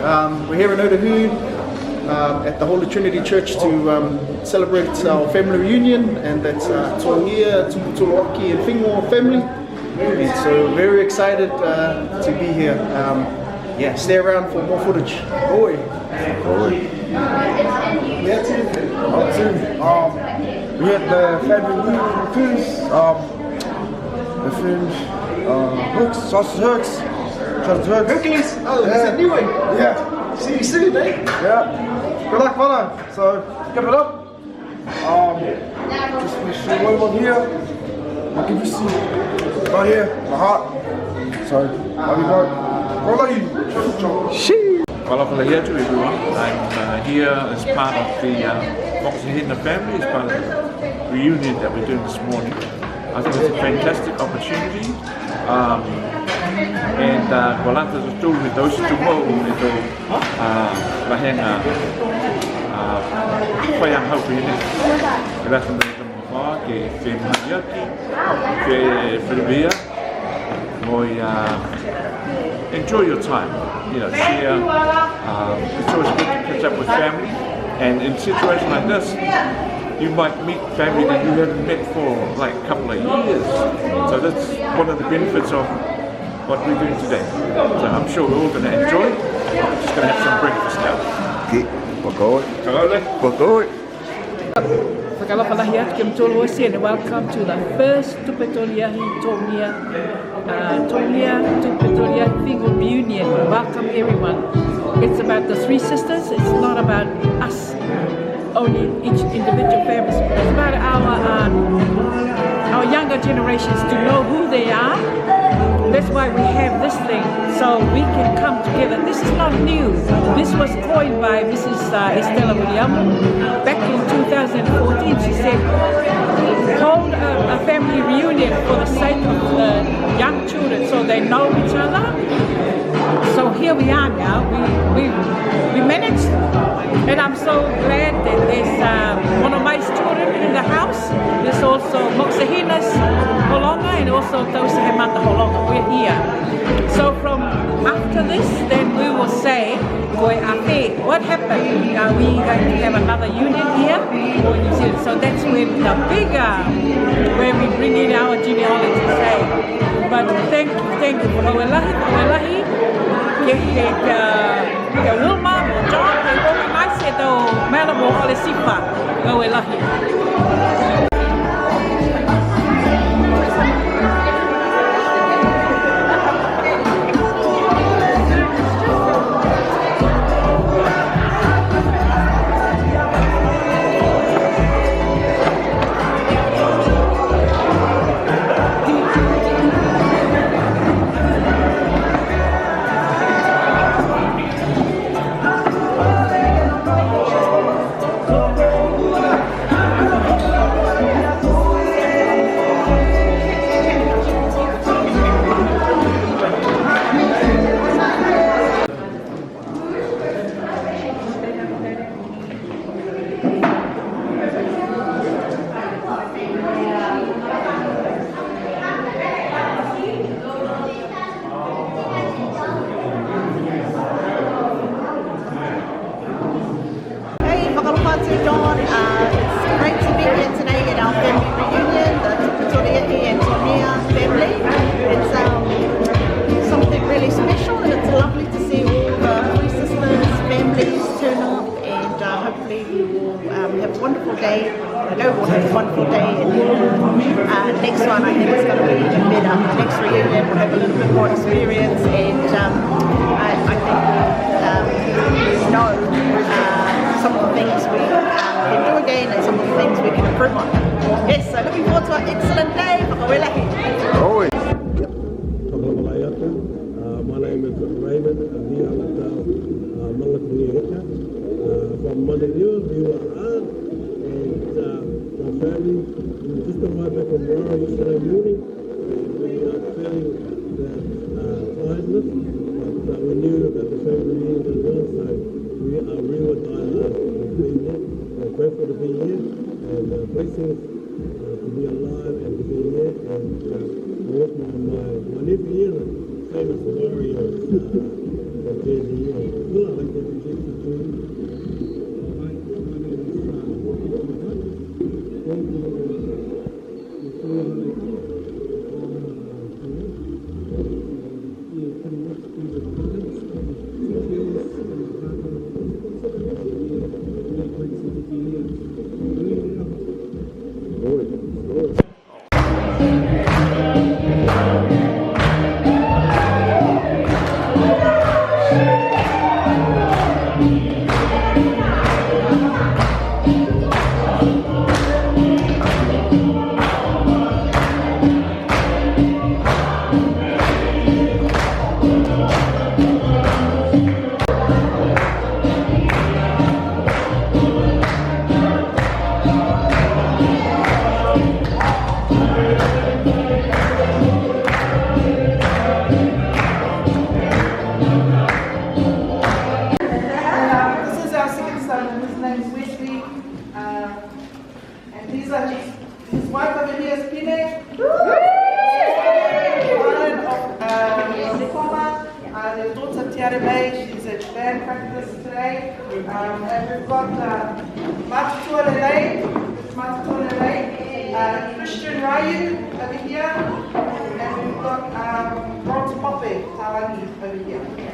We're here in Otahu at the Holy Trinity Church to celebrate our family reunion, and that's Togia Tupetoliahi and Whenua family. And so very excited to be here. Yeah, stay around for more footage. Oi. Yeah, too. We had the family reunion cruise, the films, hooks, sausage hooks. Hercules! Oh, yeah. Is that Niue? Yeah. See you soon, eh? Yeah. Good luck, fella. So, give it up. Just make sure one here. I'll give you some right here, my heart. So, love you, bro. Love you. Here to everyone. I'm here as part of the Mokasehina family, as part of the reunion that we're doing this morning. I think it's a fantastic opportunity. And Walata is still with those two more with the Lahena Whaiang Haupuhine. Gracias a Deus, que foi Mariaki, que Filibia. Enjoy your time, you know, share. It's always good to catch up with family, and in a situation like this, you might meet family that you haven't met for like a couple of years. So that's one of the benefits of what we're doing today. So I'm sure we're all going to enjoy. We're just going to have some breakfast now. Okay, and welcome to the first Tupetoliahi Togia Tupetoliahi reunion. Welcome everyone. It's about the three sisters. It's not about us, only each individual families. It's about our younger generations to know who they are. That's why we have this thing, so we can come together. This is not new. This was coined by Mrs. Estella William back in 2014. She said, hold a family reunion for the sake of the young children so they know each other. So here we are now. We managed, and I'm so glad that there's Monomai's children in the house. There's also Mokasehina's Holonga and also Tausehemata Holonga. We're here. So from after this, then we will say, what happened? Are we going to have another union here or New Zealand? So that's when the bigger, where we bring in our genealogy, say. But thank you for Awelahi. Ke Wilma, John, ke organize it o Melabo ole sipa Awelahi. It's great to be here today at our family reunion, the Tupetoliahi and Togia family. It's something really special, and it's lovely to see all the three sisters, families turn up, and hopefully we will have a wonderful day. I know we'll have a wonderful day, and next one I think is going to be even better. The next reunion we'll have a little bit more experience, and I think we know some of the things we can do again and some of the things we can improve on. Yes, so looking forward to an excellent day. Whakawelahi. My name is Raymond from Monomai. We were on, and my family, we just arrived back from Rara yesterday morning. We are feeling tiredness, but we knew about the family reunion as well, so we are really glad to be here. We're grateful to be here, and blessings to be alive and to be here. And with my nephew here, the famous warrior of Jersey, She's at band practice today. And we've got Matatualelei, Christian Ryu over here. And we've got Ron Poppe, Tawangi over here.